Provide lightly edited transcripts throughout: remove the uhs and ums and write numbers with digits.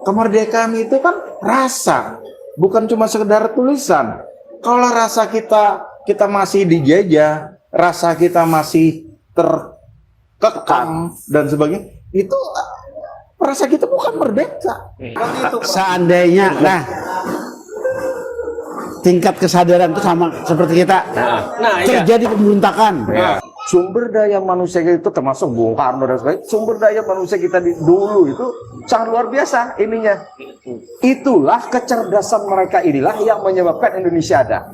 kemerdekaan itu kan rasa, bukan cuma sekedar tulisan. Kalau rasa kita masih dijajah, rasa kita masih terkekang dan sebagainya, itu rasa kita bukan merdeka. Seandainya, tingkat kesadaran itu sama seperti kita, terjadi pemberontakan. Sumber daya manusia itu termasuk Bung Karno dan sebagainya, sumber daya manusia kita dulu itu sangat luar biasa ininya. Itulah kecerdasan mereka, inilah yang menyebabkan Indonesia ada.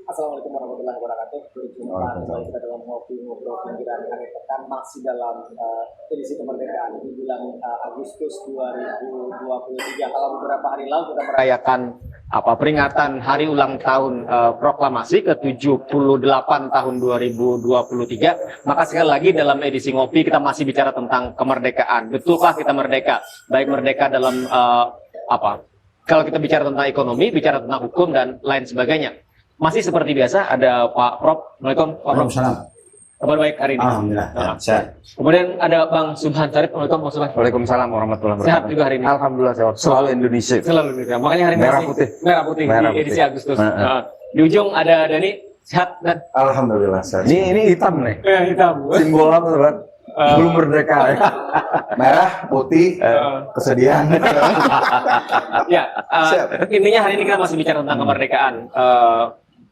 Assalamualaikum warahmatullahi wabarakatuh. Berjumpa kembali kita dalam ngobrol pinggiran akhir pekan, masih dalam edisi kemerdekaan di bulan Agustus 2023. Kalau beberapa hari lalu kita merayakan peringatan hari ulang tahun proklamasi ke-78 tahun 2023. Maka sekali lagi dalam edisi ngopi kita masih bicara tentang kemerdekaan. Betulkah kita merdeka? Baik merdeka dalam kalau kita bicara tentang ekonomi, bicara tentang hukum dan lain sebagainya. Masih seperti biasa ada Pak Prof. Assalamualaikum Pak Prof. Kabar baik hari ini? Alhamdulillah. Sehat. Kemudian ada Bang Subhan Syarif. Assalamualaikum Bang Subhan. Waalaikumsalam warahmatullahi wabarakatuh. Sehat juga hari ini? Alhamdulillah sehat. Selalu Indonesia. Selalu Indonesia. Makanya hari ini merah putih. Merah putih di edisi Agustus. Di ujung ada Dani. Sehat dan Alhamdulillah sehat. Ini hitam nih. Hitam. Simbol apa kan? Belum merdeka ya. Merah, putih, kesedihan. Intinya hari ini kita masih bicara tentang kemerdekaan.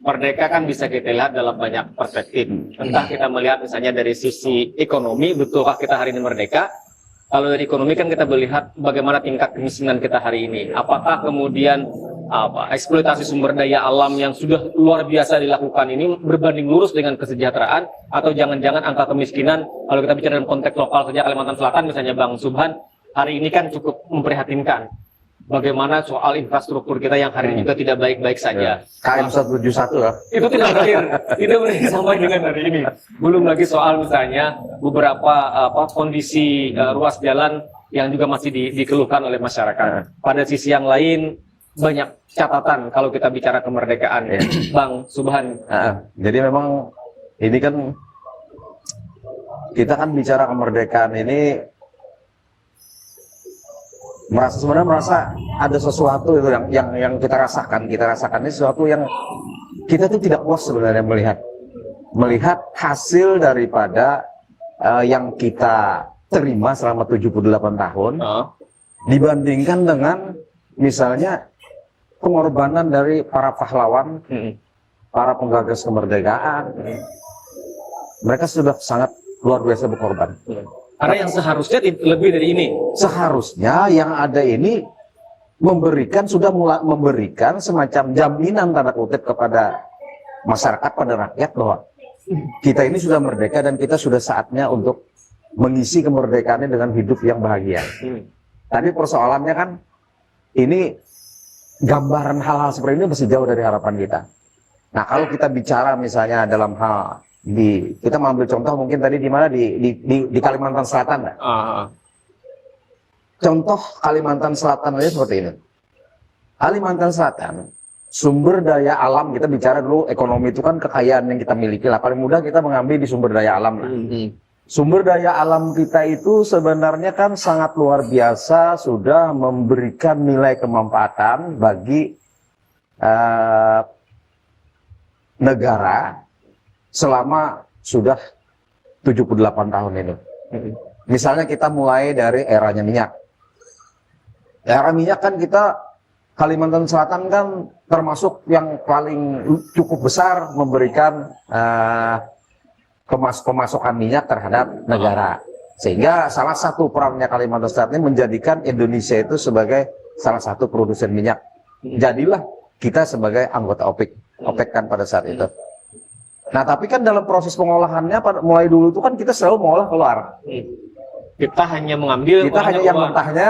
Merdeka kan bisa kita lihat dalam banyak perspektif. Entah kita melihat misalnya dari sisi ekonomi, betulkah kita hari ini merdeka? Kalau dari ekonomi kan kita melihat bagaimana tingkat kemiskinan kita hari ini. Apakah kemudian eksploitasi sumber daya alam yang sudah luar biasa dilakukan ini berbanding lurus dengan kesejahteraan, atau jangan-jangan angka kemiskinan kalau kita bicara dalam konteks lokal saja Kalimantan Selatan misalnya Bang Subhan, hari ini kan cukup memprihatinkan. Bagaimana soal infrastruktur kita yang hari ini juga tidak baik-baik saja. KM 171 ya. Itu tidak berakhir sampai dengan hari ini. Belum lagi soal misalnya beberapa kondisi ruas jalan yang juga masih dikeluhkan oleh masyarakat. Pada sisi yang lain banyak catatan kalau kita bicara kemerdekaan, Bang Subhan. Jadi memang ini kan kita kan bicara kemerdekaan ini merasa ada sesuatu itu yang kita rasakan ini sesuatu yang kita tuh tidak puas sebenarnya melihat hasil daripada yang kita terima selama 78 tahun dibandingkan dengan misalnya pengorbanan dari para pahlawan, para penggagas kemerdekaan. Mereka sudah sangat luar biasa berkorban. Karena yang seharusnya lebih dari ini. Seharusnya yang ada ini sudah mulai memberikan semacam jaminan tanda kutip kepada masyarakat, pada rakyat bahwa kita ini sudah merdeka dan kita sudah saatnya untuk mengisi kemerdekaannya dengan hidup yang bahagia. Tapi persoalannya kan ini gambaran hal-hal seperti ini masih jauh dari harapan kita. Nah kalau kita bicara misalnya dalam hal kita mengambil contoh mungkin tadi di mana di Kalimantan Selatan, contoh Kalimantan Selatan aja seperti ini. Kalimantan Selatan sumber daya alam, kita bicara dulu ekonomi itu kan kekayaan yang kita miliki lah. Paling mudah kita mengambil di sumber daya alam lah. Sumber daya alam kita itu sebenarnya kan sangat luar biasa, sudah memberikan nilai kemanfaatan bagi negara selama sudah 78 tahun ini. Misalnya kita mulai dari eranya minyak. Era minyak kan kita, Kalimantan Selatan kan termasuk yang paling cukup besar memberikan pemasukan minyak terhadap negara. Sehingga salah satu perannya Kalimantan Selatan ini menjadikan Indonesia itu sebagai salah satu produsen minyak. Jadilah kita sebagai anggota OPEC kan pada saat itu. Nah tapi kan dalam proses pengolahannya mulai dulu itu kan kita selalu mengolah keluar. Kita hanya mengambil, kita hanya yang mentahnya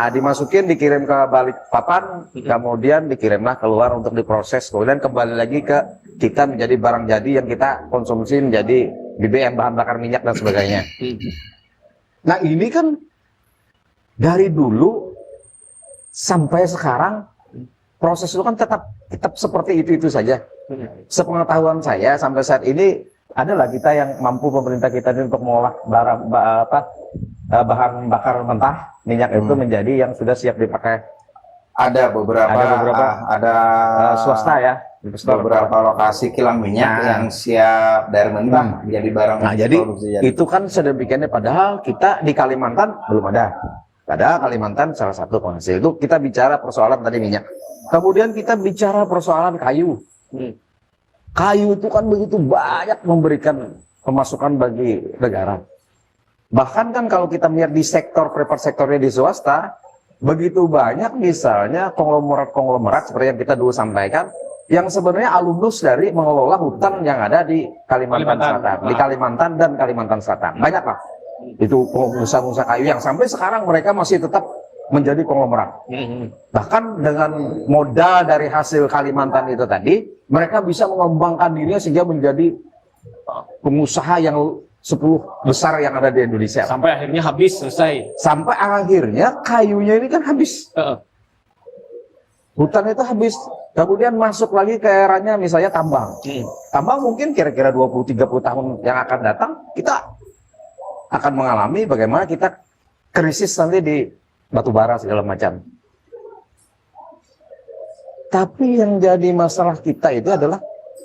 dimasukin, dikirim ke Balikpapan, kemudian dikirimlah keluar untuk diproses, kemudian kembali lagi ke kita menjadi barang jadi yang kita konsumsi menjadi BBM, bahan bakar minyak dan sebagainya. Nah ini kan dari dulu sampai sekarang proses itu kan tetap seperti itu saja. Sepengetahuan saya sampai saat ini adalah kita yang mampu, pemerintah kita ini untuk mengolah bahan bakar mentah minyak itu menjadi yang sudah siap dipakai. Ada beberapa Swasta ya. beberapa lokasi kilang minyak yang siap dari mentah menjadi barang Nah jadi produksi jadi. itu kan sedemikiannya, padahal kita di Kalimantan belum ada. Padahal Kalimantan salah satu penghasil. Itu kita bicara persoalan tadi minyak. Kemudian kita bicara persoalan kayu. Kayu itu kan begitu banyak memberikan pemasukan bagi negara. Bahkan kan kalau kita melihat di sektor private sektornya di swasta, begitu banyak misalnya konglomerat seperti yang kita dulu sampaikan, yang sebenarnya alumnus dari mengelola hutan yang ada di Kalimantan Selatan, di Kalimantan dan Kalimantan Selatan. Banyak lah. Itu pengusaha-pengusaha kayu yang sampai sekarang mereka masih tetap menjadi konglomerat. Bahkan dengan modal dari hasil Kalimantan itu tadi, mereka bisa mengembangkan dirinya sehingga menjadi pengusaha yang 10 besar yang ada di Indonesia. Sampai akhirnya habis, selesai. Sampai akhirnya kayunya ini kan habis. Hutan itu habis. Kemudian masuk lagi ke eranya misalnya tambang. Tambang mungkin kira-kira 20-30 tahun yang akan datang, kita akan mengalami bagaimana kita krisis nanti di batu bara segala macam. Tapi yang jadi masalah kita itu adalah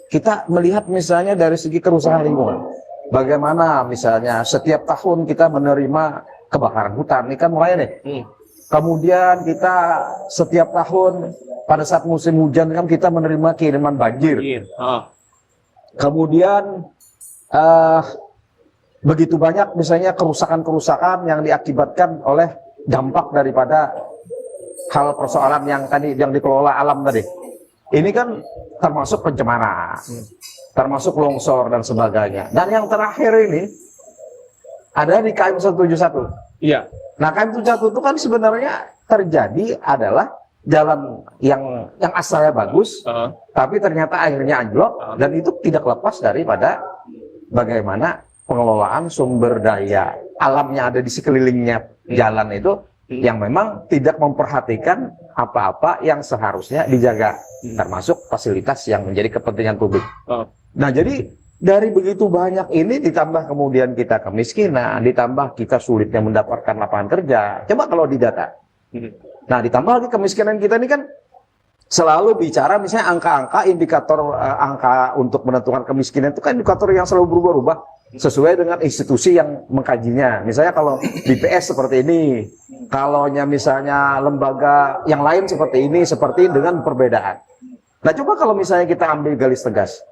kita melihat misalnya dari segi kerusakan lingkungan. Bagaimana misalnya setiap tahun kita menerima kebakaran hutan, ini kan mulai nih. Kemudian kita setiap tahun pada saat musim hujan kan kita menerima kiriman banjir. Kemudian begitu banyak misalnya kerusakan-kerusakan yang diakibatkan oleh dampak daripada hal persoalan yang tadi yang dikelola alam tadi. Ini kan termasuk pencemaran, termasuk longsor dan sebagainya. Dan yang terakhir ini ada di KM 171. Iya. Nah KM 171 itu kan sebenarnya terjadi adalah jalan yang asalnya bagus, tapi ternyata akhirnya anjlok, dan itu tidak lepas daripada bagaimana pengelolaan sumber daya alam yang ada di sekelilingnya jalan itu yang memang tidak memperhatikan apa-apa yang seharusnya dijaga, termasuk fasilitas yang menjadi kepentingan publik. Nah jadi dari begitu banyak ini ditambah kemudian kita kemiskinan, ditambah kita sulitnya mendapatkan lapangan kerja. Coba kalau didata. Nah ditambah lagi kemiskinan kita ini kan selalu bicara misalnya angka-angka indikator angka untuk menentukan kemiskinan itu kan indikator yang selalu berubah-ubah sesuai dengan institusi yang mengkajinya. Misalnya kalau BPS seperti ini, kalau misalnya lembaga yang lain seperti ini, seperti dengan perbedaan. Nah coba kalau misalnya kita ambil garis tegas,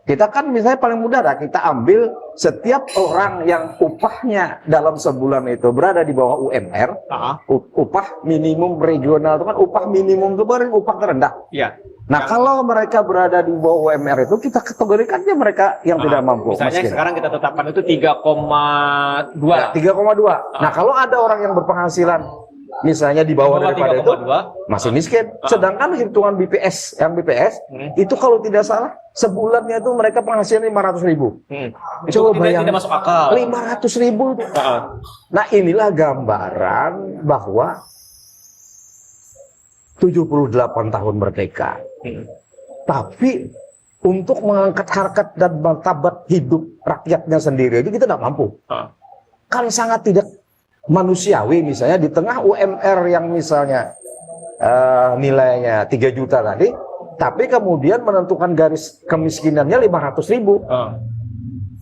kita kan misalnya paling mudah dah, kita ambil setiap orang yang upahnya dalam sebulan itu berada di bawah UMR, upah minimum regional itu kan upah minimum itu baru upah terendah. Iya. Nah kalau mereka berada di bawah UMR itu kita kategorikannya mereka yang tidak mampu. Misalnya sekarang kita tetapkan itu 3,2. Ya, 3,2. Nah kalau ada orang yang berpenghasilan misalnya di bawah daripada itu masih miskin. Sedangkan hitungan BPS itu kalau tidak salah sebulannya itu mereka penghasilan 500.000. Coba bayangin, tidak masuk akal. 500.000. Nah inilah gambaran bahwa 78 tahun merdeka. Tapi untuk mengangkat harkat dan martabat hidup rakyatnya sendiri itu kita tidak mampu. Kan sangat tidak manusiawi misalnya di tengah UMR yang misalnya nilainya 3 juta tadi, tapi kemudian menentukan garis kemiskinannya 500.000.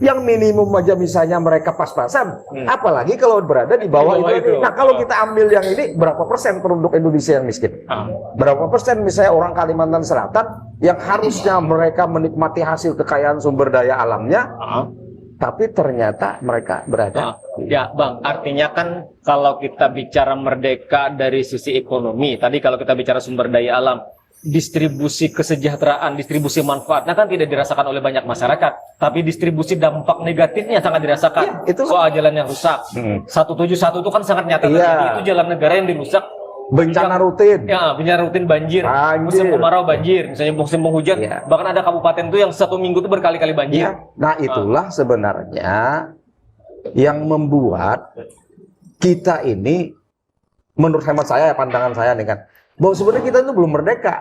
Yang minimum aja misalnya mereka pas-pasan, apalagi kalau berada di bawah itu. Nah kalau kita ambil yang ini, berapa persen penduduk Indonesia yang miskin? Berapa persen misalnya orang Kalimantan Selatan yang harusnya mereka menikmati hasil kekayaan sumber daya alamnya, tapi ternyata mereka berada. Ya Bang, artinya kan kalau kita bicara merdeka dari sisi ekonomi, tadi kalau kita bicara sumber daya alam, distribusi kesejahteraan, distribusi manfaatnya kan tidak dirasakan oleh banyak masyarakat, tapi distribusi dampak negatifnya sangat dirasakan. Ya, soal jalan yang rusak. 171 itu kan sangat nyata terjadi, itu jalan negara yang dirusak bencana rutin. Ya, bencana rutin banjir. Banjir. Musim kemarau banjir, misalnya musim penghujan. Iya. Bahkan ada kabupaten tuh yang satu minggu tuh berkali-kali banjir. Ya, nah itulah sebenarnya yang membuat kita ini, menurut hemat saya, pandangan saya nih kan, bahwa sebenarnya kita itu belum merdeka.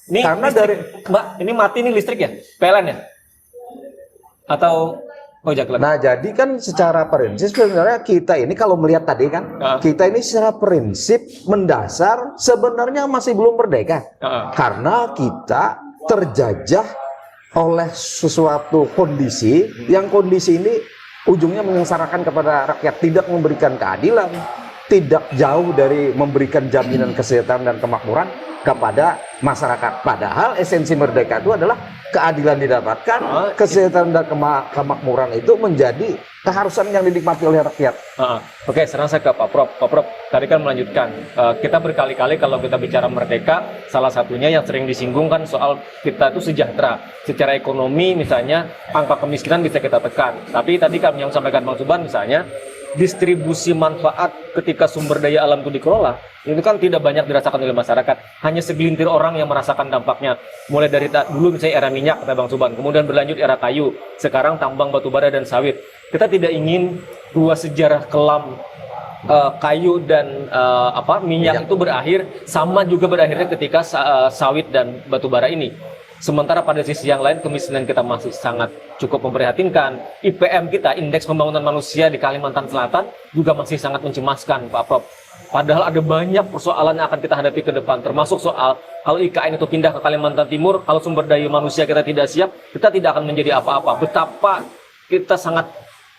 Ini Karena listrik, dari- Mbak, ini mati nih listrik ya? PLN ya? Atau jaklek? Nah, jadi kan secara prinsip sebenarnya kita ini kalau melihat tadi kan, kita ini secara prinsip mendasar sebenarnya masih belum merdeka. Karena kita terjajah oleh sesuatu kondisi, yang kondisi ini ujungnya menyengsarakan kepada rakyat, tidak memberikan keadilan, tidak jauh dari memberikan jaminan kesehatan dan kemakmuran kepada masyarakat. Padahal esensi merdeka itu adalah keadilan didapatkan, kesehatan dan kemakmuran itu menjadi keharusan yang dinikmati oleh rakyat. Oke, sekarang saya ke Pak Prof. Pak Prof, tadi kan melanjutkan, kita berkali-kali kalau kita bicara merdeka, salah satunya yang sering disinggung kan soal kita itu sejahtera. Secara ekonomi misalnya, angka kemiskinan bisa kita tekan. Tapi tadi kami yang sampaikan Bang Suban misalnya, distribusi manfaat ketika sumber daya alam itu dikelola, itu kan tidak banyak dirasakan oleh masyarakat. Hanya segelintir orang yang merasakan dampaknya. Mulai dari dulu misalnya era minyak, kata Bang Suban, kemudian berlanjut era kayu, sekarang tambang batu bara dan sawit. Kita tidak ingin ruas sejarah kelam kayu dan minyak itu berakhir, sama juga berakhirnya ketika sawit dan batu bara ini. Sementara pada sisi yang lain kemiskinan kita masih sangat cukup memprihatinkan. IPM kita, Indeks Pembangunan Manusia di Kalimantan Selatan, juga masih sangat mencemaskan, Pak Prof. Padahal ada banyak persoalan yang akan kita hadapi ke depan, termasuk soal kalau IKN itu pindah ke Kalimantan Timur, kalau sumber daya manusia kita tidak siap, kita tidak akan menjadi apa-apa. Betapa kita sangat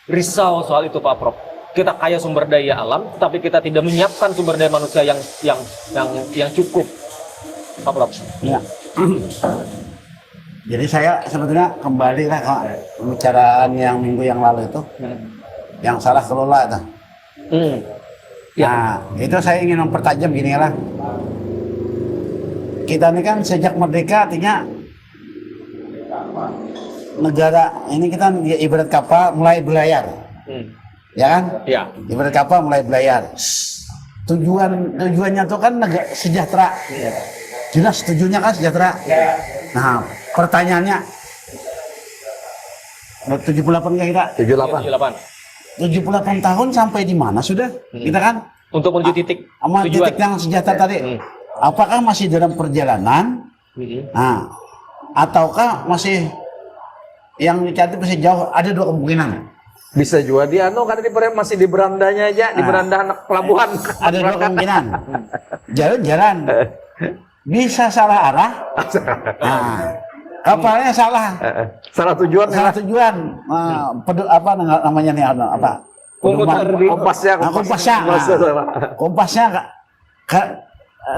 risau soal itu, Pak Prof. Kita kaya sumber daya alam, tapi kita tidak menyiapkan sumber daya manusia yang cukup, Pak Prof. Ya. Jadi saya sebetulnya kembali lah ke pembicaraan yang minggu yang lalu itu, yang salah kelola itu. Nah, itu saya ingin mempertajam gini lah. Kita ini kan sejak merdeka artinya negara ini kita ibarat kapal mulai berlayar, ya kan? Ya. Ibarat kapal mulai berlayar. Tujuannya itu kan negara sejahtera. Jelas tujuannya kan sejahtera. Nah, pertanyaannya 78 nggak kita? 78 tahun sampai di mana sudah? Kita kan Untuk menuju titik sama tujuan. titik yang sejahtera tadi. Apakah masih dalam perjalanan? Nah, ataukah masih yang dicari masih jauh? Ada dua kemungkinan. Bisa juga dia karena masih di berandanya aja, di beranda anak pelabuhan. Ada dua kemungkinan. Jalan-jalan. Bisa salah arah. Nah, kapalnya salah. Salah tujuan. Salah tujuan. Apa namanya nih? Apa? Pemutar di Kompasnya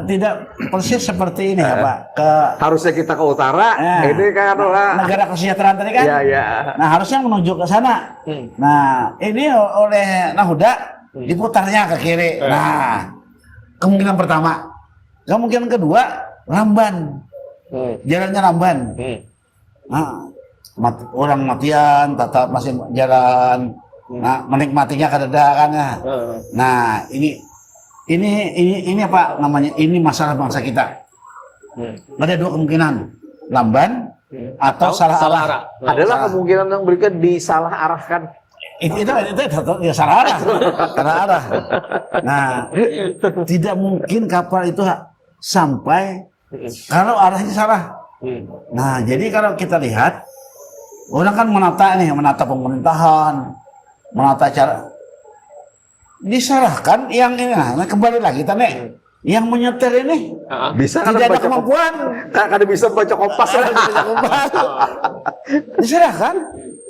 tidak persis seperti ini ya Pak. Harusnya kita ke utara, ini kan negara kesejahteraan tadi kan. Ya. Nah harusnya menuju ke sana. Nah ini oleh Nahuda diputarnya ke kiri. Nah kemungkinan pertama. Kemungkinan kedua lamban. Jalannya lamban. Nah orang matian, tetap masih jalan. Nah menikmatinya kadang-kadang ya. Nah ini apa namanya? Ini masalah bangsa kita. Ada dua kemungkinan, lamban atau salah arah. Adalah kemungkinan yang berikut disalah arahkan. Itu ya salah arah. Salah arah. Nah, tidak mungkin kapal itu sampai kalau arahnya salah. Nah, jadi kalau kita lihat orang kan menata pemerintahan, menata cara disalahkan yang ini. Nah kembali lagi tadi yang menyetir ini Bisa tidak ada kemampuan, Kan bisa baca kompas. diserahkan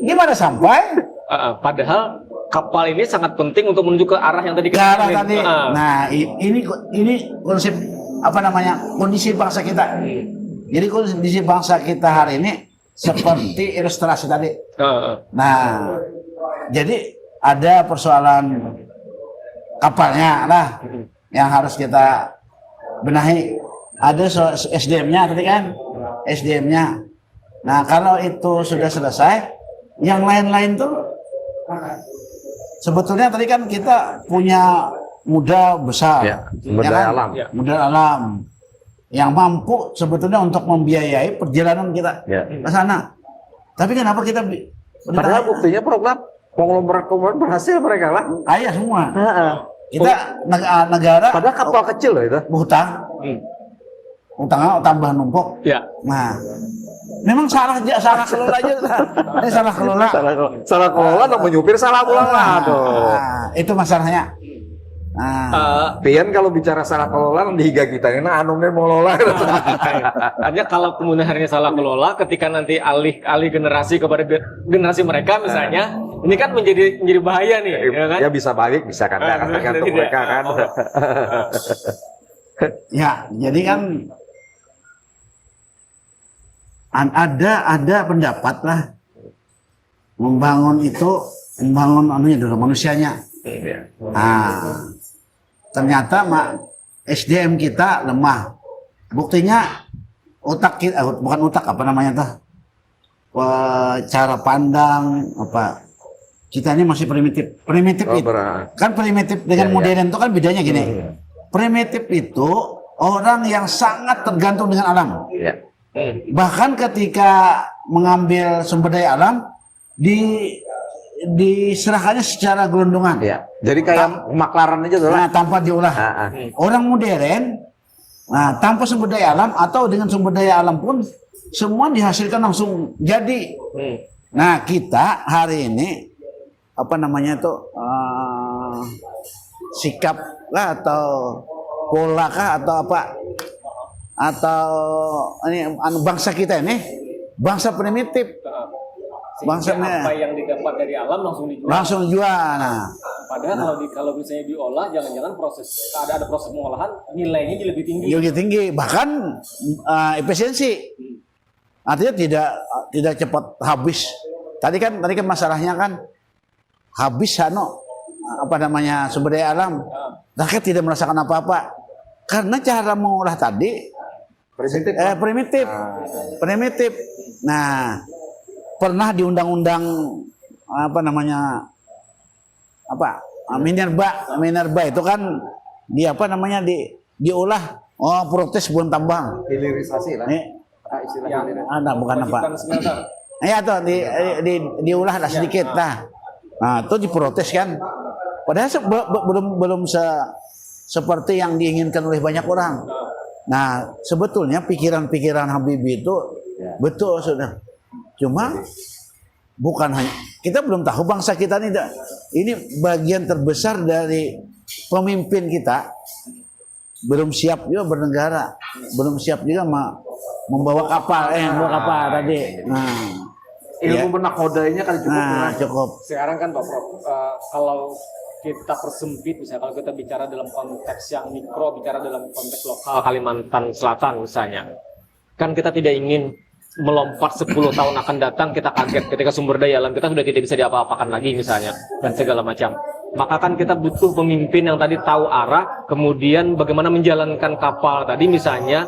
gimana sampai Padahal kapal ini sangat penting untuk menuju ke arah yang tadi ke arah omongin. tadi. Nah ini konsep apa namanya kondisi bangsa kita. Jadi kondisi bangsa kita hari ini seperti ilustrasi tadi. Nah jadi ada persoalan kapalnya lah yang harus kita benahi. Ada SDM-nya tadi kan, SDM-nya. Nah kalau itu sudah selesai, yang lain-lain tuh sebetulnya tadi kan kita punya muda besar, Ya, sumber ya daya kan? alam. Ya. Muda alam yang mampu sebetulnya untuk membiayai perjalanan kita Ya. ke sana. Tapi kenapa kita Padahal buktinya program konglomerat berhasil mereka lah. kaya semua? Heeh. Kita negara Padahal kapal kecil loh itu. hutang, Hmm. utangnya tambah numpuk. Ya. Nah, memang salah kelola aja. Ini salah kelola. Salah kelola atau menyupir salah pulang lah. Aduh. Nah, itu masalahnya. Nah, Pian kalau bicara salah kelola di higa kita ini anumnya mau lola. Artinya kalau kemudian akhirnya salah kelola, ketika nanti alih generasi kepada generasi mereka misalnya, ini kan menjadi bahaya nih, ya kan? Ya bisa balik, bisa kan tergantung mereka kan. ya, jadi kan ada pendapat lah membangun anunya dulu manusianya. Nah, ternyata SDM kita lemah. Buktinya otak kita, bukan otak apa namanya tuh, cara pandang apa kita ini masih primitif. Kan primitif dengan modern itu kan bedanya gini. Primitif itu orang yang sangat tergantung dengan alam. Ya. Bahkan ketika mengambil sumber daya alam diserahkannya secara gelondongan. Ya. Jadi kayak maklaran aja tuh lah. Nah, tanpa diolah. Orang modern, nah tanpa sumber daya alam atau dengan sumber daya alam pun semua dihasilkan langsung jadi. Nah, kita hari ini apa namanya itu sikap lah atau pola kah atau apa atau ini bangsa kita ini bangsa primitif. Sehingga apa yang didapat dari alam langsung dijual. Nah, padahal kalau misalnya diolah, jangan-jangan ada proses pengolahan, nilainya jadi lebih tinggi. lebih tinggi, bahkan efisiensi. Artinya tidak cepat habis. Tadi kan masalahnya kan habis apa namanya sumber daya alam. Rakyat tidak merasakan apa-apa karena cara mengolah tadi primitif. Nah, pernah di undang-undang apa namanya Minerba itu kan diolah protes bukan tambang. Hilirisasi lah. Istilahnya ada bukan apa. Ya tuh diolah lah sedikit nah itu diprotes kan. Padahal belum seperti yang diinginkan oleh banyak orang. Nah, sebetulnya pikiran-pikiran Habibie itu betul sudah. Cuma bukan hanya kita belum tahu bangsa kita ini bagian terbesar dari pemimpin kita belum siap juga bernegara, belum siap juga membawa kapal tadi. Nah, Ilmu menakodainya kan cukup. Cukup. Sekarang kan Pak Prof, kalau kita persempit misalnya, kalau kita bicara dalam konteks yang mikro, bicara dalam konteks lokal Kalimantan Selatan misalnya, kan kita tidak ingin melompat 10 tahun akan datang kita kaget ketika sumber daya alam kita sudah tidak bisa diapa-apakan lagi misalnya dan segala macam. Maka kan kita butuh pemimpin yang tadi tahu arah, kemudian bagaimana menjalankan kapal tadi misalnya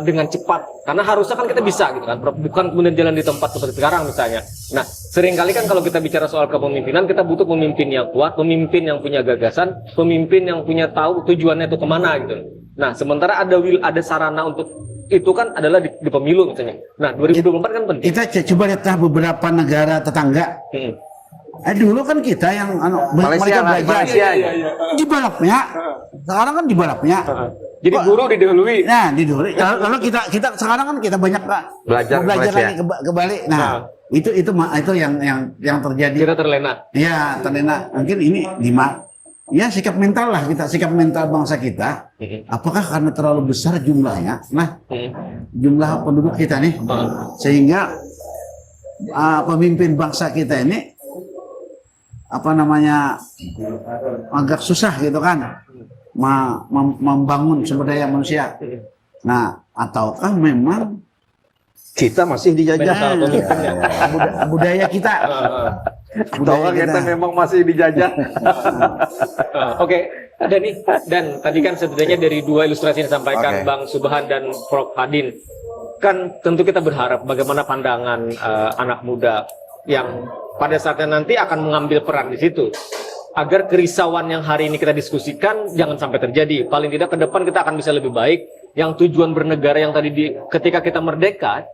dengan cepat. Karena harusnya kan kita bisa gitu kan, bukan kemudian jalan di tempat seperti sekarang misalnya. Nah, seringkali kan kalau kita bicara soal kepemimpinan, kita butuh pemimpin yang kuat, pemimpin yang punya gagasan, pemimpin yang punya tahu tujuannya itu kemana gitu. Nah, sementara ada sarana untuk itu kan adalah di pemilu misalnya. Nah, 2024 kan penting. Kita coba lihatlah beberapa negara tetangga. Dulu kan kita yang mereka belajar di balapnya. Sekarang kan di balapnya. Jadi guru didahului. Nah, didahului. Kalau kita sekarang kan kita banyak belajar lagi kebalik. Nah, itu yang terjadi. Kita terlena. Ya, terlena. Mungkin ini ya sikap mental lah kita, sikap mental bangsa kita. Apakah karena terlalu besar jumlahnya? Nah, jumlah penduduk kita nih, sehingga pemimpin bangsa kita ini agak susah gitu kan, membangun sumber daya manusia. Nah, ataukah memang kita masih dijajah? Budaya kita. Ataukah kita memang masih dijajah? Oke, dan tadi kan setidaknya dari dua ilustrasi yang disampaikan Bang Subhan dan Prof Hadin, kan tentu kita berharap bagaimana pandangan anak muda yang pada saatnya nanti akan mengambil peran di situ. agar kerisauan yang hari ini kita diskusikan jangan sampai terjadi. Paling tidak ke depan kita akan bisa lebih baik. Yang tujuan bernegara yang tadi ketika kita merdeka,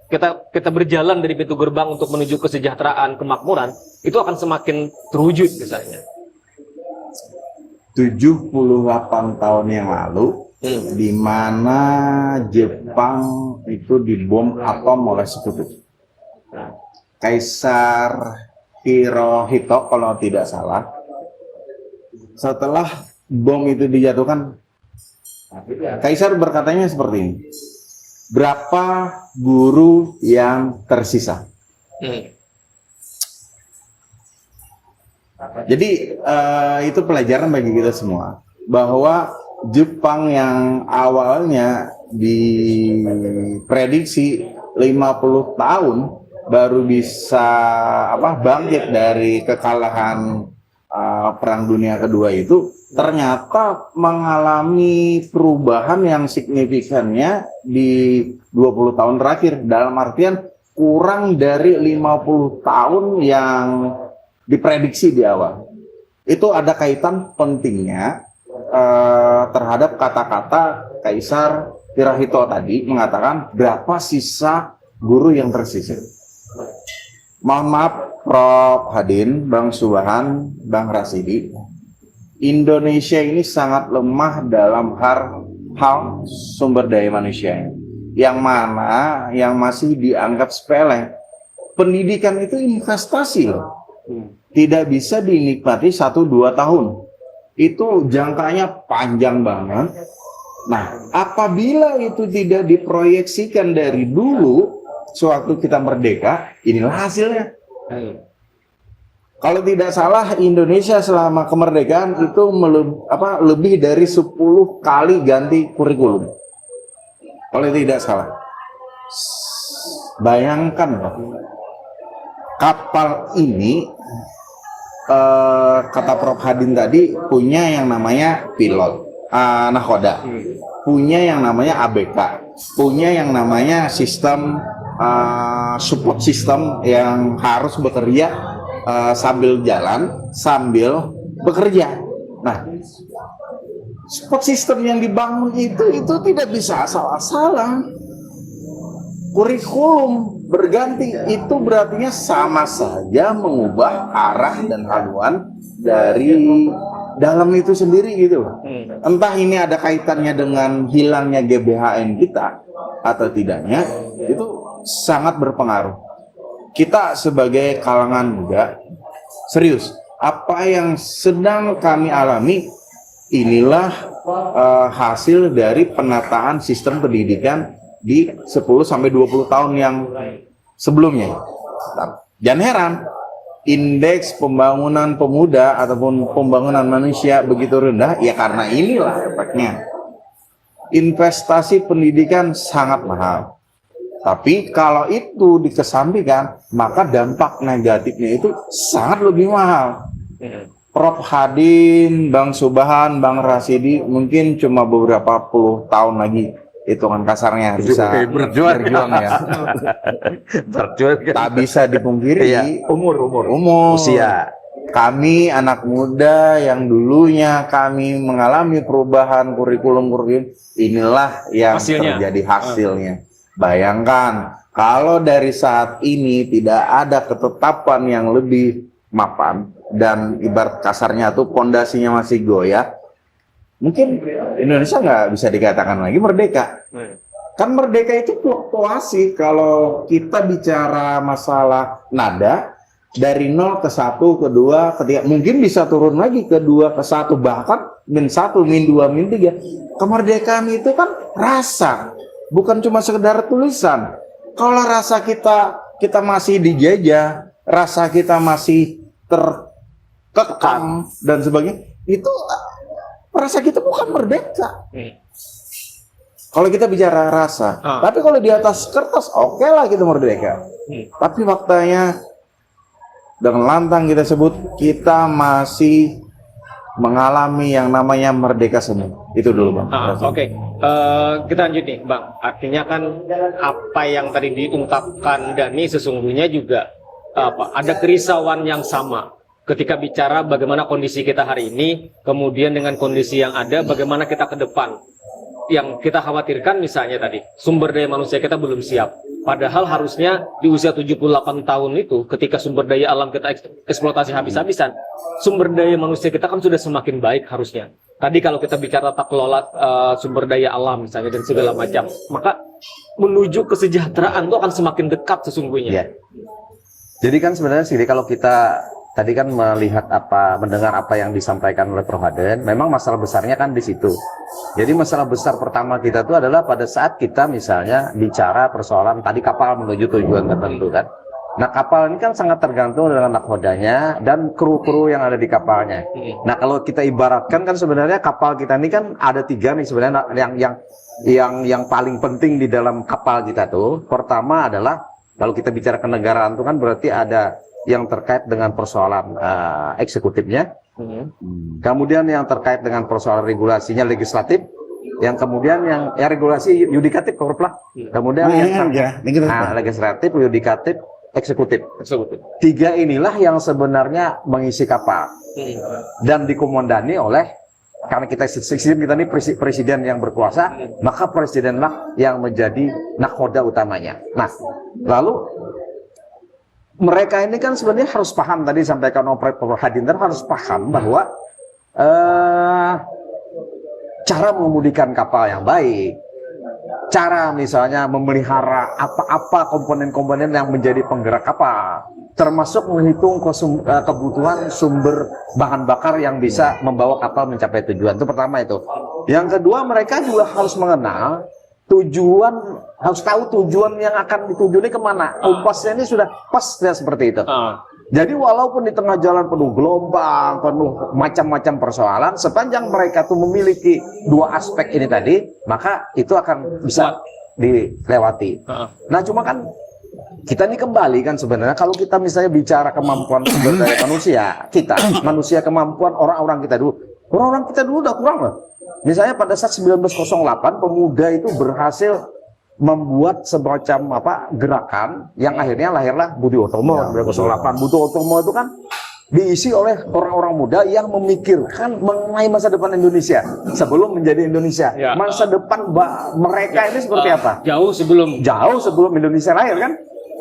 kita berjalan dari pintu gerbang untuk menuju kesejahteraan, kemakmuran, itu akan semakin terwujud misalnya. 78 tahun yang lalu, di mana Jepang itu dibom atom oleh sekutu. Kaisar Hirohito kalau tidak salah, setelah bom itu dijatuhkan, Kaisar berkatanya seperti ini, berapa guru yang tersisa? Jadi itu pelajaran bagi kita semua, bahwa Jepang yang awalnya diprediksi 50 tahun baru bisa bangkit dari kekalahan Perang Dunia Kedua itu, ternyata mengalami perubahan yang signifikannya di 20 tahun terakhir, dalam artian kurang dari 50 tahun yang diprediksi di awal. Itu ada kaitan pentingnya terhadap kata-kata Kaisar Hirohito tadi mengatakan berapa sisa guru yang tersisa. Mohon maaf Prof. Hadin, Bang Subahan, Bang Rasidi, Indonesia ini sangat lemah dalam hal sumber daya manusia, yang mana yang masih dianggap sepele. Pendidikan itu investasi loh, tidak bisa dinikmati 1-2 tahun, itu jangkanya panjang banget. Nah, apabila itu tidak diproyeksikan dari dulu, sewaktu kita merdeka, inilah hasilnya. Kalau tidak salah, Indonesia selama kemerdekaan itu lebih dari 10 kali ganti kurikulum. Kalau tidak salah. Bayangkan, kapal ini, kata Prof. Hadin tadi, punya yang namanya pilot, nahkoda, punya yang namanya ABK, punya yang namanya sistem support system yang harus bekerja sambil jalan, sambil bekerja. Nah, support system yang dibangun itu tidak bisa asal-asalan. Kurikulum berganti itu berarti sama saja mengubah arah dan haluan dari dalam itu sendiri gitu. Entah ini ada kaitannya dengan hilangnya GBHN kita atau tidaknya, itu sangat berpengaruh. Kita sebagai kalangan muda, serius, apa yang sedang kami alami inilah hasil dari penataan sistem pendidikan di 10-20 tahun yang sebelumnya. Jangan heran, indeks pembangunan pemuda ataupun pembangunan manusia begitu rendah, ya karena inilah efeknya. Investasi pendidikan sangat mahal. Tapi kalau itu dikesampingkan, maka dampak negatifnya itu sangat lebih mahal. Prof. Hadin, Bang Subahan, Bang Rasidi mungkin cuma beberapa puluh tahun lagi, hitungan kasarnya bisa berjuang ya. Tak bisa dipungkiri, umur, usia. Kami anak muda yang dulunya kami mengalami perubahan kurikulum, inilah yang terjadi hasilnya. Bayangkan kalau dari saat ini tidak ada ketetapan yang lebih mapan dan ibarat kasarnya tuh pondasinya masih goyah, mungkin Indonesia nggak bisa dikatakan lagi merdeka. Kan merdeka itu fluktuasi. Kalau kita bicara masalah nada, dari 0 ke 1, ke 2, ke 3, mungkin bisa turun lagi ke 2, ke 1, bahkan -1, -2, -3. Kemerdekaan itu kan rasa, bukan cuma sekedar tulisan. Kalau rasa kita masih dijajah, rasa kita masih terkekang dan sebagainya, itu rasa kita bukan merdeka. Kalau kita bicara rasa, tapi kalau di atas kertas, oke lah kita merdeka. Tapi faktanya dengan lantang kita sebut kita masih mengalami yang namanya merdeka semu. Itu dulu Bang. Oke. Kita lanjut nih Bang. Artinya kan apa yang tadi diungkapkan Dani sesungguhnya juga ada kerisauan yang sama. ketika bicara bagaimana kondisi kita hari ini, kemudian dengan kondisi yang ada, bagaimana kita ke depan. Yang kita khawatirkan misalnya tadi, sumber daya manusia kita belum siap. Padahal harusnya di usia 78 tahun itu, ketika sumber daya alam kita eksploitasi habis-habisan, sumber daya manusia kita kan sudah semakin baik harusnya. Tadi kalau kita bicara tata kelola sumber daya alam misalnya dan segala macam, maka menuju kesejahteraan itu akan semakin dekat sesungguhnya. Ya. Jadi kan sebenarnya sih kalau kita tadi kan melihat mendengar apa yang disampaikan oleh Prof. Haden, memang masalah besarnya kan di situ. Jadi masalah besar pertama kita itu adalah pada saat kita misalnya bicara persoalan tadi kapal menuju tujuan tertentu kan. Nah kapal ini kan sangat tergantung dengan nakodanya dan kru-kru yang ada di kapalnya. Nah kalau kita ibaratkan kan sebenarnya kapal kita ini kan ada 3 nih sebenarnya yang paling penting di dalam kapal kita tuh. Pertama adalah kalau kita bicara kenegaraan itu kan berarti ada yang terkait dengan persoalan eksekutifnya, kemudian yang terkait dengan persoalan regulasinya legislatif, yang kemudian yang regulasi yudikatif kemudian yang legislatif, yudikatif, eksekutif. 3 inilah yang sebenarnya mengisi kapal dan dikomandani oleh, karena kita sistem kita ini presiden yang berkuasa, maka presidenlah yang menjadi nakhoda utamanya. Nah, lalu mereka ini kan sebenarnya harus paham, tadi sampaikan oleh Prof. Hadinder, harus paham bahwa cara mengemudikan kapal yang baik, cara misalnya memelihara apa-apa komponen-komponen yang menjadi penggerak kapal, termasuk menghitung kebutuhan sumber bahan bakar yang bisa membawa kapal mencapai tujuan. Itu pertama itu. Yang kedua, mereka juga harus mengenal tujuan, harus tahu tujuan yang akan dituju ini kemana. Kompasnya ini sudah pas seperti itu. Jadi walaupun di tengah jalan penuh gelombang, penuh macam-macam persoalan, sepanjang mereka tuh memiliki 2 aspek ini tadi, maka itu akan bisa dilewati. Nah cuma kan kita ini kembali kan sebenarnya kalau kita misalnya bicara kemampuan sumber daya manusia kemampuan orang-orang kita dulu udah kurang loh. Misalnya pada saat 1908 pemuda itu berhasil membuat semacam gerakan yang akhirnya lahirlah Budi Utomo 1908. Budi Utomo itu kan diisi oleh orang-orang muda yang memikirkan mengenai masa depan Indonesia sebelum menjadi Indonesia. Masa depan mereka ini seperti apa? Jauh sebelum Indonesia lahir kan.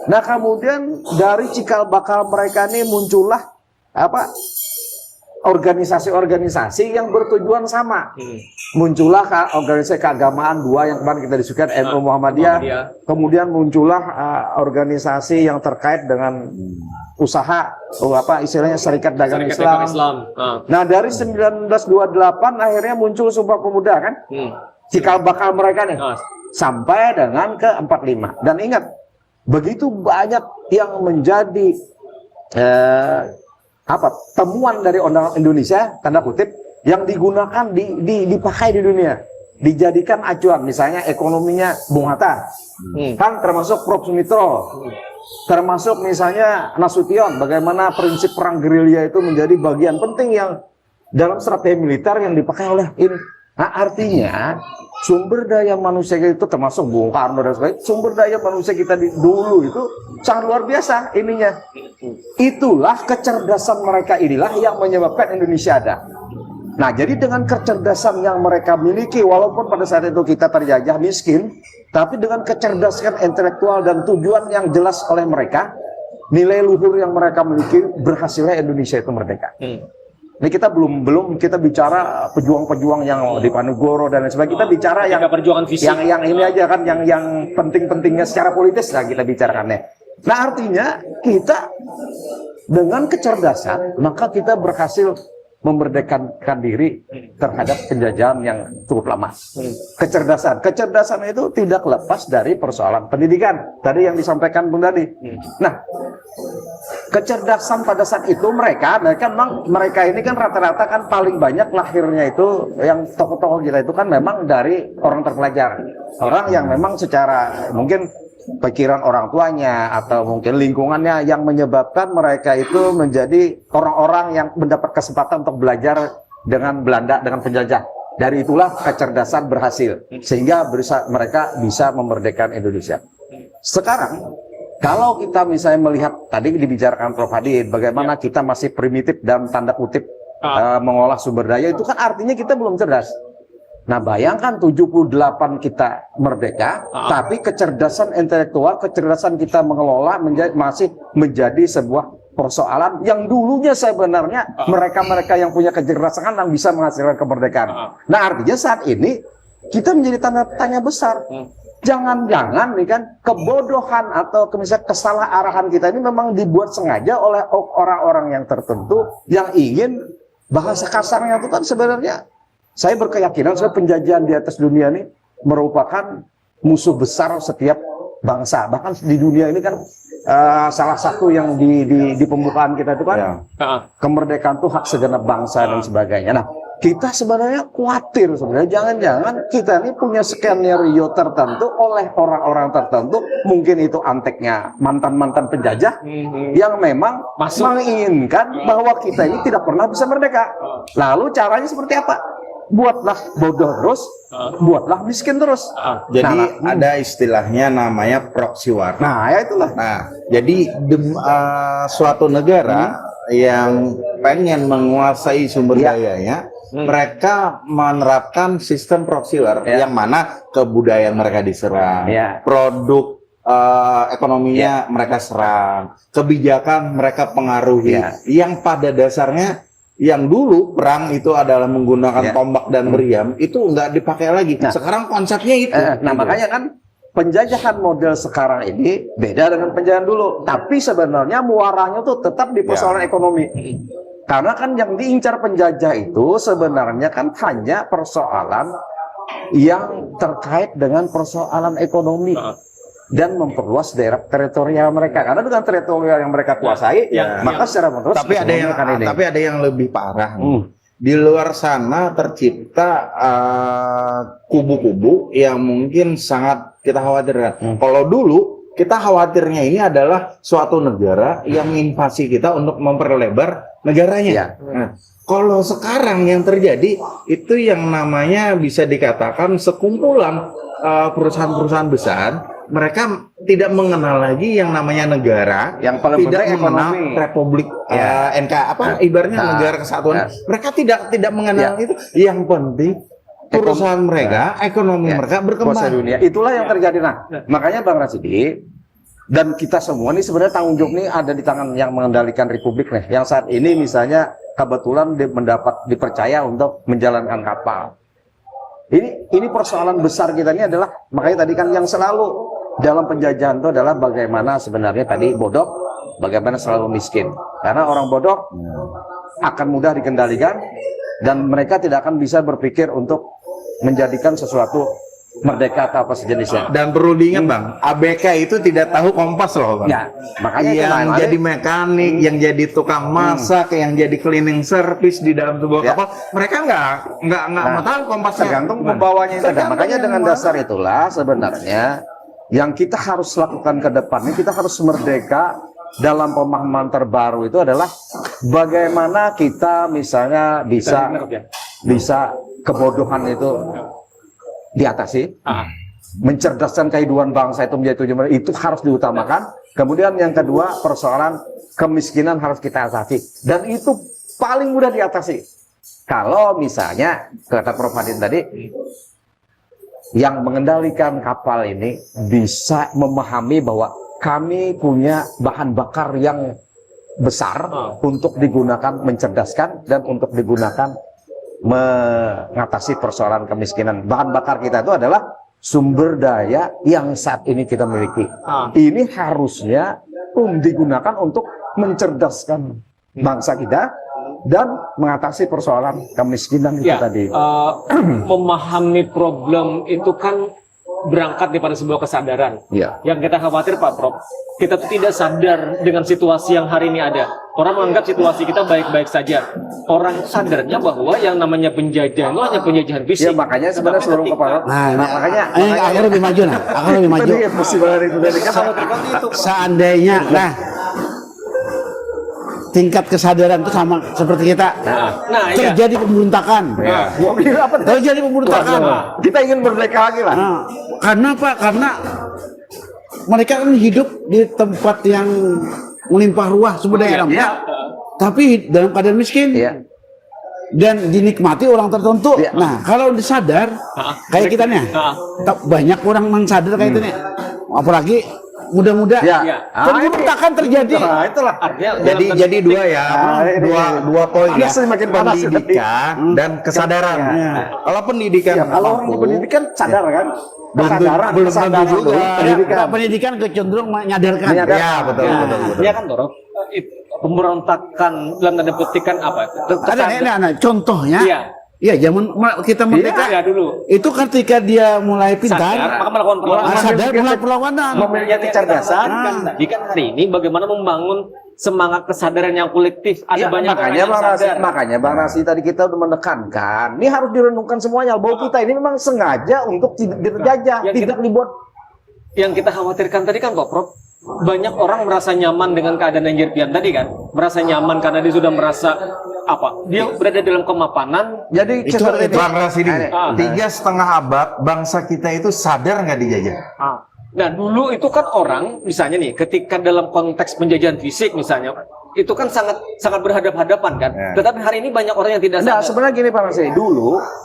Nah kemudian dari cikal bakal mereka ini muncullah organisasi-organisasi yang bertujuan sama. Muncullah organisasi keagamaan 2 yang kemarin kita diskusikan, NU Muhammadiyah. Kemudian muncullah organisasi yang terkait dengan usaha, istilahnya Serikat Dagang Islam. Nah dari 1928 akhirnya muncul Sumpah Pemuda kan, cikal bakal mereka nih, sampai dengan ke 45. Dan ingat, begitu banyak yang menjadi temuan dari orang Indonesia tanda kutip yang digunakan dipakai di dunia, dijadikan acuan. Misalnya ekonominya Bung Hatta kan termasuk Prof Sumitro, termasuk misalnya Nasution, bagaimana prinsip perang gerilya itu menjadi bagian penting yang dalam strategi militer yang dipakai oleh ini. Nah artinya sumber daya manusia kita itu termasuk Bung Karno dan sebagainya, sumber daya manusia kita dulu itu sangat luar biasa ininya. Itulah kecerdasan mereka inilah yang menyebabkan Indonesia ada. Nah jadi dengan kecerdasan yang mereka miliki, walaupun pada saat itu kita terjajah miskin, tapi dengan kecerdasan intelektual dan tujuan yang jelas oleh mereka, nilai luhur yang mereka miliki, berhasilnya Indonesia itu merdeka. Ini kita belum kita bicara pejuang-pejuang yang di Panegoro dan lain sebagainya. Kita bicara yang ini aja kan, yang penting-pentingnya secara politis lah kita bicarakannya. Nah artinya kita dengan kecerdasan maka kita berhasil memerdekakan diri terhadap penjajahan yang cukup lama. Kecerdasan itu tidak lepas dari persoalan pendidikan tadi yang disampaikan Bung Dadi. Nah kecerdasan pada saat itu mereka ini kan rata-rata kan paling banyak lahirnya itu yang tokoh-tokoh kita itu kan memang dari orang terpelajar, orang yang memang secara mungkin pikiran orang tuanya atau mungkin lingkungannya yang menyebabkan mereka itu menjadi orang-orang yang mendapat kesempatan untuk belajar dengan Belanda, dengan penjajah. Dari itulah kecerdasan berhasil sehingga mereka bisa memerdekakan Indonesia. Sekarang Kalau kita misalnya melihat tadi dibicarakan Prof. Hadid, bagaimana kita masih primitif dan tanda kutip mengolah sumber daya, itu kan artinya kita belum cerdas. Nah, bayangkan 78 kita merdeka, tapi kecerdasan intelektual, kecerdasan kita mengelola masih menjadi sebuah persoalan yang dulunya sebenarnya mereka-mereka yang punya kecerdasan kan yang bisa menghasilkan kemerdekaan. Nah, artinya saat ini kita menjadi tanda tanya besar. Jangan-jangan nih kan kebodohan atau misalnya kesalahan kita ini memang dibuat sengaja oleh orang-orang yang tertentu yang ingin, bahasa kasarnya itu kan sebenarnya saya berkeyakinan penjajahan di atas dunia ini merupakan musuh besar setiap bangsa. Bahkan di dunia ini kan salah satu yang di pembukaan kita itu kan kemerdekaan itu hak segenap bangsa dan sebagainya. Nah, kita sebenarnya khawatir sebenarnya jangan-jangan kita ini punya skenario tertentu oleh orang-orang tertentu, mungkin itu anteknya mantan-mantan penjajah yang memang menginginkan bahwa kita ini tidak pernah bisa merdeka. Lalu caranya seperti apa? Buatlah bodoh terus, buatlah miskin terus. Jadi ada istilahnya namanya proxy war. Nah, ya itulah. Nah, jadi suatu negara yang pengen menguasai sumber dayanya, mereka menerapkan sistem proxy war yang mana kebudayaan mereka diserang, produk ekonominya mereka serang, kebijakan mereka pengaruhi, yang pada dasarnya yang dulu perang itu adalah menggunakan tombak dan meriam, itu nggak dipakai lagi. Nah, sekarang konsepnya itu. Nah, makanya kan penjajahan model sekarang ini beda dengan penjajahan dulu. Tapi sebenarnya muaranya tuh tetap di persoalan ekonomi. Karena kan yang diincar penjajah itu sebenarnya kan hanya persoalan yang terkait dengan persoalan ekonomi. Dan memperluas daerah teritorial mereka, karena dengan teritorial yang mereka kuasai, maka secara menerus. Tapi ada yang lebih parah. Di luar sana tercipta kubu-kubu yang mungkin sangat kita khawatirkan. Kalau dulu kita khawatirnya ini adalah suatu negara yang invasi kita untuk memperlebar negaranya. Nah, kalau sekarang yang terjadi itu yang namanya bisa dikatakan sekumpulan perusahaan-perusahaan besar. Mereka tidak mengenal lagi yang namanya negara, yang paling tidak mengenal ekonomi. republik ibaratnya negara kesatuan. Mereka tidak mengenal itu. Yang penting perusahaan mereka, ekonomi mereka berkembang. Dunia. Itulah yang terjadi. Nah, makanya Bang Rasidi dan kita semua ini sebenarnya tanggung jawab ini ada di tangan yang mengendalikan republik nih. Yang saat ini misalnya kebetulan dipercaya untuk menjalankan kapal. Ini persoalan besar kita ini adalah, makanya tadi kan yang selalu dalam penjajahan itu adalah bagaimana sebenarnya tadi bodoh, bagaimana selalu miskin. Karena orang bodoh akan mudah dikendalikan dan mereka tidak akan bisa berpikir untuk menjadikan sesuatu merdeka atau apa sejenisnya. Dan perlu diingat Bang, ABK itu tidak tahu kompas loh Bang. Ya, makanya yang jadi mekanik, yang jadi tukang masak, yang jadi cleaning service di dalam sebuah kapal, mereka nggak mau tahu kompasnya. Tergantung pembawanya itu. Makanya dengan dasar itulah sebenarnya yang kita harus lakukan ke depannya, kita harus merdeka dalam pemahaman terbaru itu adalah bagaimana kita misalnya bisa kebodohan itu diatasi, mencerdaskan kehidupan bangsa itu menjadi tujuan, itu harus diutamakan. Kemudian yang kedua, persoalan kemiskinan harus kita atasi, dan itu paling mudah diatasi kalau misalnya kata Prof. Hadid tadi, yang mengendalikan kapal ini bisa memahami bahwa kami punya bahan bakar yang besar untuk digunakan mencerdaskan dan untuk digunakan mengatasi persoalan kemiskinan. Bahan bakar kita itu adalah sumber daya yang saat ini kita miliki. Ini harusnya digunakan untuk mencerdaskan bangsa kita dan mengatasi persoalan kemiskinan itu tadi. Memahami problem itu kan berangkat daripada sebuah kesadaran. Yang kita khawatir Pak Prof, kita tuh tidak sadar dengan situasi yang hari ini ada. Orang menganggap situasi kita baik-baik saja. Orang sadarnya bahwa yang namanya penjajahan itu hanya penjajahan fisik. Ya makanya sebenarnya seluruh kepala. makanya aku lebih maju nah. Aku lebih maju. Seandainya, tingkat kesadaran itu sama seperti kita. Terjadi pemberontakan. Terjadi pemberontakan. Kita ingin merdeka lagi lah. Karena apa? Karena mereka kan hidup di tempat yang melimpah ruah sumber daya alamnya, tapi dalam keadaan miskin. Iya. Dan dinikmati orang tertentu. Iya. Nah, kalau disadar kayak kita nih, banyak orang yang sadar kayak itu nih. Apalagi muda-muda. Ya. Tentu takkan terjadi. Nah, itulah. Artinya Jadi dua ya, dua poin ya. Panas semakin panas. Pendidikan dan kesadaran. Kalau pendidikan, Kalau orang mampu, berpendidikan sadar kan? belum tentu juga. Pendidikan kecenderung menyadarkan. Ya, betul. Iya kan, Bro? Pemberontakan dalam tanda petik kan apa? Ada contohnya. Iya. Iya, zaman kita merdeka Iya dulu. itu ketika dia mulai Sadar, pintar, maka melakukan perlawanan. sadar mulai perlawanan. Memiliki kecerdasan. Jadi kan hari ini bagaimana membangun semangat kesadaran yang kolektif. Ada Ya, banyak orang makanya yang Bang Rasi, sadar. makanya Bang Rasi tadi kita udah menekankan, ini harus direnungkan semuanya bahwa kita ini memang sengaja untuk tidak dijajah, Yang tidak dibuat. Yang kita khawatirkan tadi kan, Pak Prof, banyak orang merasa nyaman dengan keadaan yang pian tadi kan, merasa nyaman karena dia sudah merasa apa? Dia berada dalam kemapanan. Jadi Itu seperti ini. Bang Rasidi, Ah. 3,5 abad bangsa kita itu sadar nggak dijajah? Nah dulu itu kan orang, misalnya nih, ketika dalam konteks penjajahan fisik misalnya, itu kan sangat berhadap-hadapan kan. Tetapi hari ini banyak orang yang tidak Nah, sadar. sebenarnya gini Pak Rasi,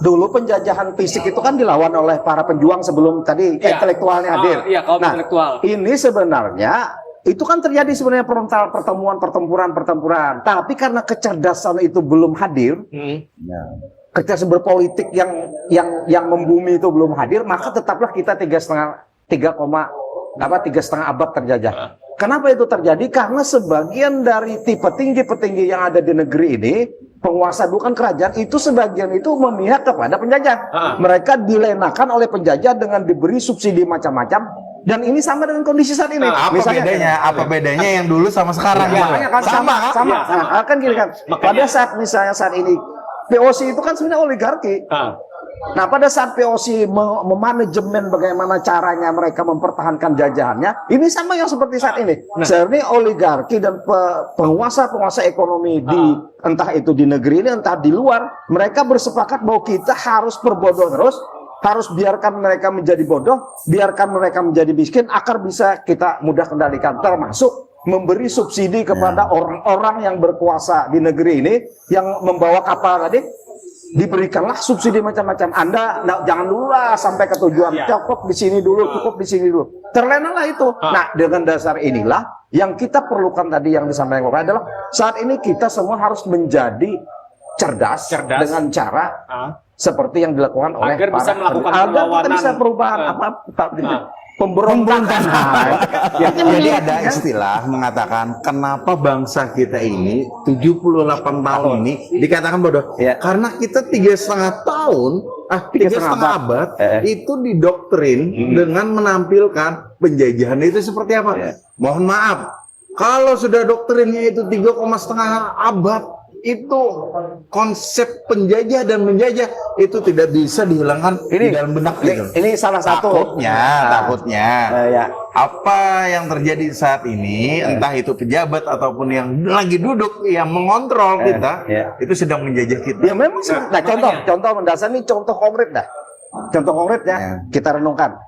dulu penjajahan fisik itu kan dilawan oleh para pejuang sebelum tadi Iya. intelektualnya hadir. Iya, kaum Nah, intelektual. ini sebenarnya itu kan terjadi sebenarnya pertempuran. Tapi karena kecerdasan itu belum hadir, kecerdasan berpolitik yang membumi itu belum hadir, maka tetaplah kita 3,5 abad terjajah. Kenapa itu terjadi? Karena sebagian dari petinggi-petinggi yang ada di negeri ini, penguasa bukan kerajaan, itu sebagian itu memihak kepada penjajah. Mereka dilenakan oleh penjajah dengan diberi subsidi macam-macam. Dan ini sama dengan kondisi saat ini. Apa Misalnya, bedanya? Apa bedanya yang dulu sama sekarang? Ya, makanya kan sama. Nah, kan gini kan. Pada saat misalnya saat ini POC itu kan sebenarnya oligarki. Nah, pada saat POC memanajemen bagaimana caranya mereka mempertahankan jajahannya, ini sama yang seperti saat ini. Sebenarnya oligarki dan penguasa-penguasa ekonomi di entah itu di negeri ini, entah di luar, mereka bersepakat bahwa kita harus berbodoh terus, harus biarkan mereka menjadi bodoh, biarkan mereka menjadi miskin, agar bisa kita mudah kendalikan, termasuk memberi subsidi kepada orang-orang yang berkuasa di negeri ini, yang membawa kapal tadi, diberikanlah subsidi macam-macam. Anda jangan dulu lah sampai ke tujuan, cukup di sini dulu, cukup di sini dulu. Terlenalah itu. Nah, dengan dasar inilah yang kita perlukan tadi yang disampaikan Bapak adalah saat ini kita semua harus menjadi cerdas. Dengan cara seperti yang dilakukan oleh Agar bisa melakukan agar kita perlawanan. bisa perubahan pemberontakan. Jadi ada istilah mengatakan kenapa bangsa kita ini 78 tahun ini dikatakan bodoh. Karena kita 3,5 tahun, 3,5 abad itu didoktrin dengan menampilkan penjajahan itu seperti apa. Mohon maaf, kalau sudah doktrinnya itu 3,5 abad, itu konsep penjajah dan menjajah itu tidak bisa dihilangkan di dalam benak gitu. Ini salah satu. Takutnya apa yang terjadi saat ini, entah itu pejabat ataupun yang lagi duduk yang mengontrol kita, itu sedang menjajah kita. Ya memang. Nah, contoh mendasar ini contoh konkret dah. Contoh konkretnya kita renungkan.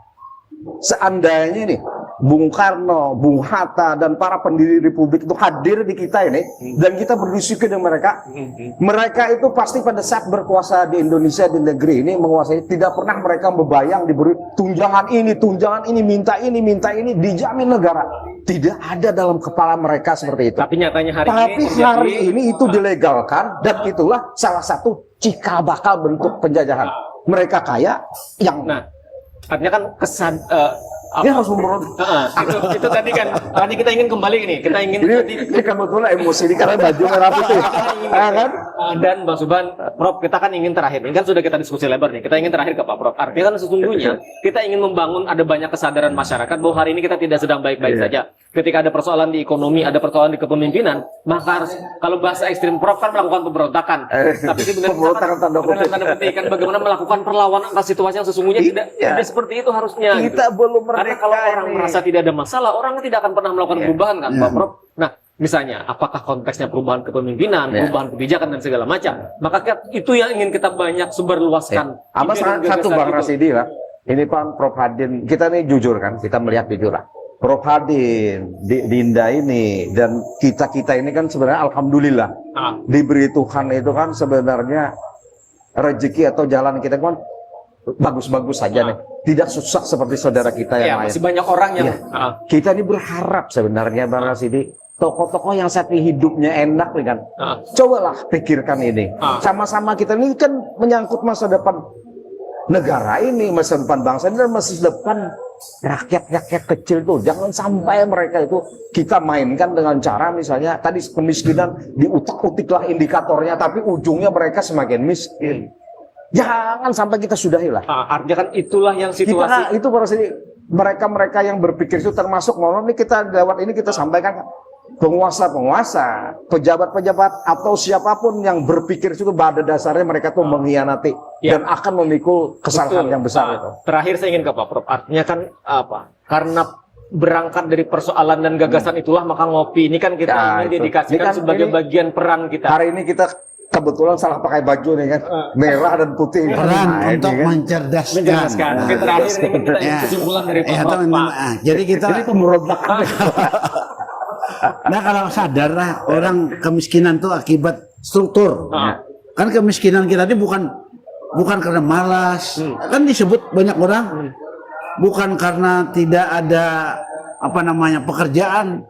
Seandainya nih Bung Karno, Bung Hatta, dan para pendiri Republik itu hadir di kita ini, dan kita berdiskusi dengan mereka, mereka itu pasti pada saat berkuasa di Indonesia, di negeri ini, menguasai, tidak pernah mereka membayang diberi tunjangan ini, minta ini, dijamin negara. Tidak ada dalam kepala mereka seperti itu. Tapi nyatanya hari ini itu dilegalkan, dan itulah salah satu cikal bakal bentuk penjajahan. Mereka kaya yang artinya kan kesan dia harus memberontak. itu tadi kita ingin kembali ini, kita ingin ini kebetulan emosi ini karena baju merah putih, kan? Dan Bang Subhan, Prof, kita kan ingin terakhir, ini kan sudah kita diskusi lebar nih, kita ingin terakhir ke Pak Prof. Artinya kan sesungguhnya kita ingin membangun ada banyak kesadaran masyarakat bahwa hari ini kita tidak sedang baik-baik saja. Ketika ada persoalan di ekonomi, ada persoalan di kepemimpinan, maka harus, kalau bahasa ekstrim Prof kan melakukan pemberontakan. Tapi sebenarnya pemberontakan tanda kutip kan bagaimana melakukan perlawanan atas situasi yang sesungguhnya tidak seperti itu harusnya. Kita belum Karena kalau orang merasa tidak ada masalah, orang tidak akan pernah melakukan perubahan kan, Pak Prof. Nah, misalnya, apakah konteksnya perubahan kepemimpinan, perubahan kebijakan dan segala macam, maka itu yang ingin kita banyak sebarluaskan. Satu Bang Rasidi lah, ini Pak Prof Hadin, kita nih jujur kan, kita melihat jujur lah. Prof Hadin, Dinda ini, dan kita ini kan sebenarnya alhamdulillah diberi Tuhan itu kan sebenarnya rezeki atau jalan kita kan bagus-bagus saja nih, tidak susah seperti saudara kita Ya, yang lain. masih banyak orang yang Iya. Kita ini berharap sebenarnya Bang Rasidi, tokoh-tokoh yang saat ini hidupnya enak nih kan, cobalah pikirkan ini, sama-sama kita ini kan menyangkut masa depan negara ini, masa depan bangsa ini, dan masa depan rakyat-rakyat kecil tuh. Jangan sampai mereka itu kita mainkan dengan cara misalnya tadi kemiskinan diutak-utiklah indikatornya, tapi ujungnya mereka semakin miskin. Jangan sampai kita sudahi lah. artinya kan itulah yang situasi. Kita itu baru sini mereka-mereka yang berpikir itu termasuk mohon ini kita lewat ini kita sampaikan penguasa-penguasa, pejabat-pejabat atau siapapun yang berpikir itu pada dasarnya mereka tuh mengkhianati dan akan memikul kesalahan yang besar itu. Terakhir saya ingin ke Pak Prof. Artinya kan apa? Karena berangkat dari persoalan dan gagasan itulah maka ngopi ini kan kita Ya, ingin itu. dedikasikan Ini kan sebagai ini- bagian peran kita. Hari ini kita kebetulan salah pakai baju nih kan, merah dan putih. Peran Nah, ini untuk kan. mencerdaskan. Menjelaskan. Oke, terakhir ini kita ingin Ya. kesimpulan dari Pak Ya, Prof. teman-teman. Pak. Jadi kita, Ini pemberontak. nah kalau sadar lah orang kemiskinan itu akibat struktur. Kan kemiskinan kita ini bukan karena malas. Kan disebut banyak orang bukan karena tidak ada apa namanya pekerjaan.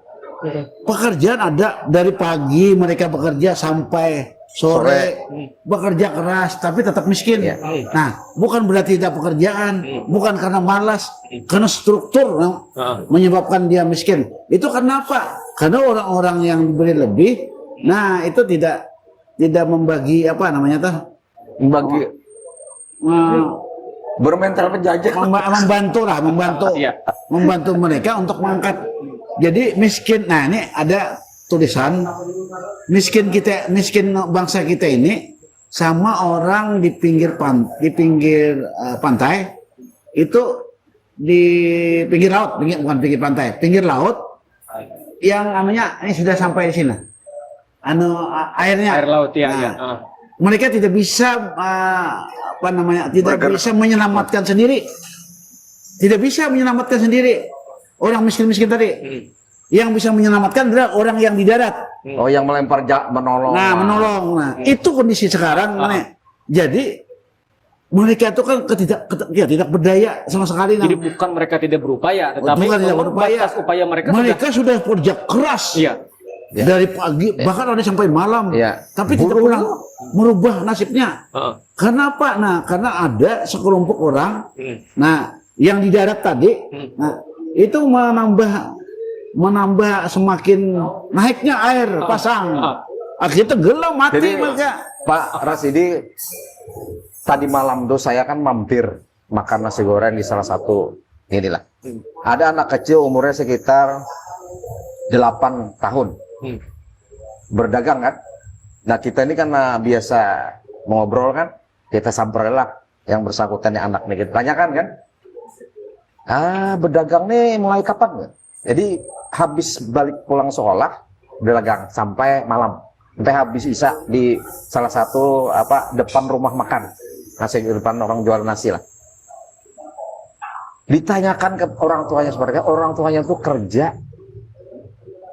Pekerjaan ada dari pagi mereka bekerja sampai sore, bekerja keras tapi tetap miskin. Nah, bukan berarti tidak pekerjaan, bukan karena malas, karena struktur yang menyebabkan dia miskin. Itu karena apa? Karena orang-orang yang diberi lebih, nah itu tidak membagi apa namanya tuh, Bagi bermental penjajah. membantu mereka untuk mengangkat. Jadi miskin. Nah ini ada tulisan miskin bangsa kita ini sama orang di pinggir pantai itu di pinggir laut, bukan pinggir pantai, pinggir laut yang namanya ini sudah sampai di sini. Airnya Air laut ya. Nah, Ya. mereka tidak bisa apa namanya bisa menyelamatkan sendiri, tidak bisa menyelamatkan sendiri orang miskin tadi. Yang bisa menyelamatkan adalah orang yang di darat. Oh, yang melempar menolong. Menolong. Nah, itu kondisi sekarang. Jadi mereka itu kan tidak berdaya sama sekali. Jadi bukan mereka tidak berupaya, tetapi Bukan tidak berupaya. batas upaya mereka Sudah kerja keras. Iya. Dari pagi bahkan ada sampai malam. Iya. Tapi tidak pernah merubah nasibnya. Karena apa? Nah, karena ada sekelompok orang. Nah, yang di darat tadi, nah itu menambah semakin naiknya air pasang. Akhirnya tenggelam mati Jadi, mereka. Pak Rasidi, tadi malam tuh saya kan mampir makan nasi goreng di salah satu inilah. Ada anak kecil umurnya sekitar 8 tahun. Berdagang kan. Nah kita ini karena biasa ngobrol kan, kita sampailah yang bersangkutan yang anak nih, kita tanyakan kan. Berdagang nih mulai kapan? Jadi habis balik pulang sekolah berdagang sampai malam, sampai habis isya di salah satu depan rumah makan, nasi di depan orang jual nasi lah. Ditanyakan ke orang tuanya seperti apa, orang tuanya tuh kerja,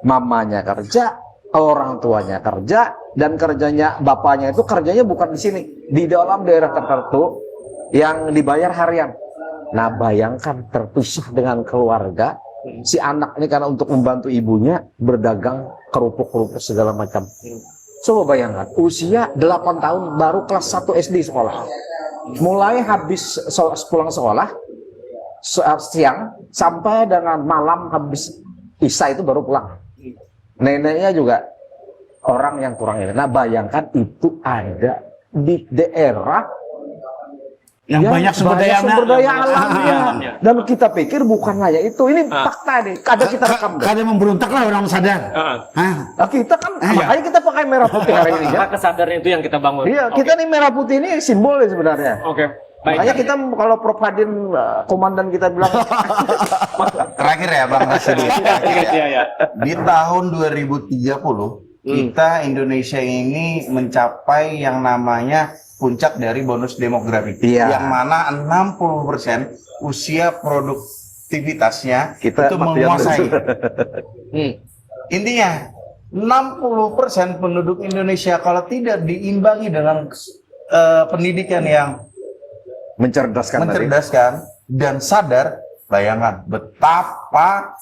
mamanya kerja, orang tuanya kerja, dan kerjanya bapaknya itu kerjanya bukan di sini, di dalam daerah tertentu yang dibayar harian. Nah bayangkan terpisah dengan keluarga, si anak ini karena untuk membantu ibunya berdagang kerupuk-kerupuk segala macam. Coba bayangkan, usia 8 tahun baru kelas 1 SD sekolah. Mulai habis pulang sekolah, siang sampai dengan malam habis isya itu baru pulang. Neneknya juga orang yang kurang ini. Nah bayangkan itu ada di daerah Yang banyak sumber daya alamnya. Dan kita pikir bukan hanya itu. Ini fakta nih. Ada kita rekam. Kadang memberontak lah orang sadar. Nah, kita kan makanya kita pakai merah putih hari ini ya. Maka kesadaran itu yang kita bangun. Iya, kita nih merah putih ini simbol sebenarnya. Oke. Baik. Makanya kita kalau Prof Hadin komandan kita bilang Terakhir ya Bang Rasidi. Iya. Di tahun 2030 kita Indonesia ini mencapai yang namanya puncak dari bonus demografi, Iya. yang mana 60% usia produktif aktivitasnya Kita itu mafia menguasai. Hmm. Intinya 60% penduduk Indonesia kalau tidak diimbangi dengan pendidikan yang Mencerdaskan tadi. mencerdaskan dan sadar, bayangkan betapa,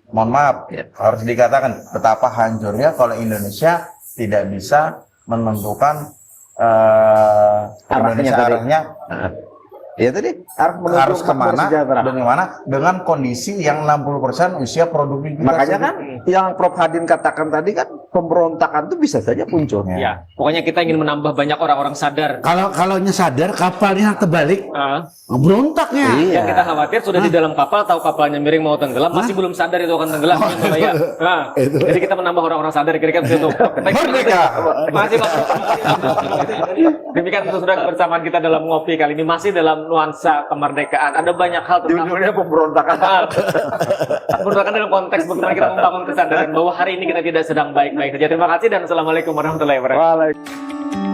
mohon maaf, Ya. harus dikatakan betapa hancurnya kalau Indonesia tidak bisa menentukan Arahnya Indonesia tadi. arahnya Nah, ya tadi menuju harus makmur kemana sejahtera. dan kemana dengan kondisi yang 60% usia produktivitas. Makanya kan yang Prof Hadin katakan tadi kan pemberontakan itu bisa saja muncul. Ya, pokoknya kita ingin menambah banyak orang-orang sadar. Kalau sadar kapalnya terbalik, Ah, berontaknya. Iya. yang kita khawatir sudah di dalam kapal, tahu kapalnya miring mau tenggelam, masih belum sadar itu akan tenggelam. Ini bahaya. Nah, jadi kita menambah orang-orang sadar kira-kira begitu. Merdeka. Masih Pak. Demikian sudah kebersamaan kita dalam ngopi kali ini, masih dalam nuansa kemerdekaan. Ada banyak hal tentang Judulnya pemberontakan. pemberontakan dalam konteks bagaimana kita membangun kesadaran bahwa hari ini kita tidak sedang baik-baik saja. Terima kasih dan assalamualaikum warahmatullahi wabarakatuh. Waalaikumsalam.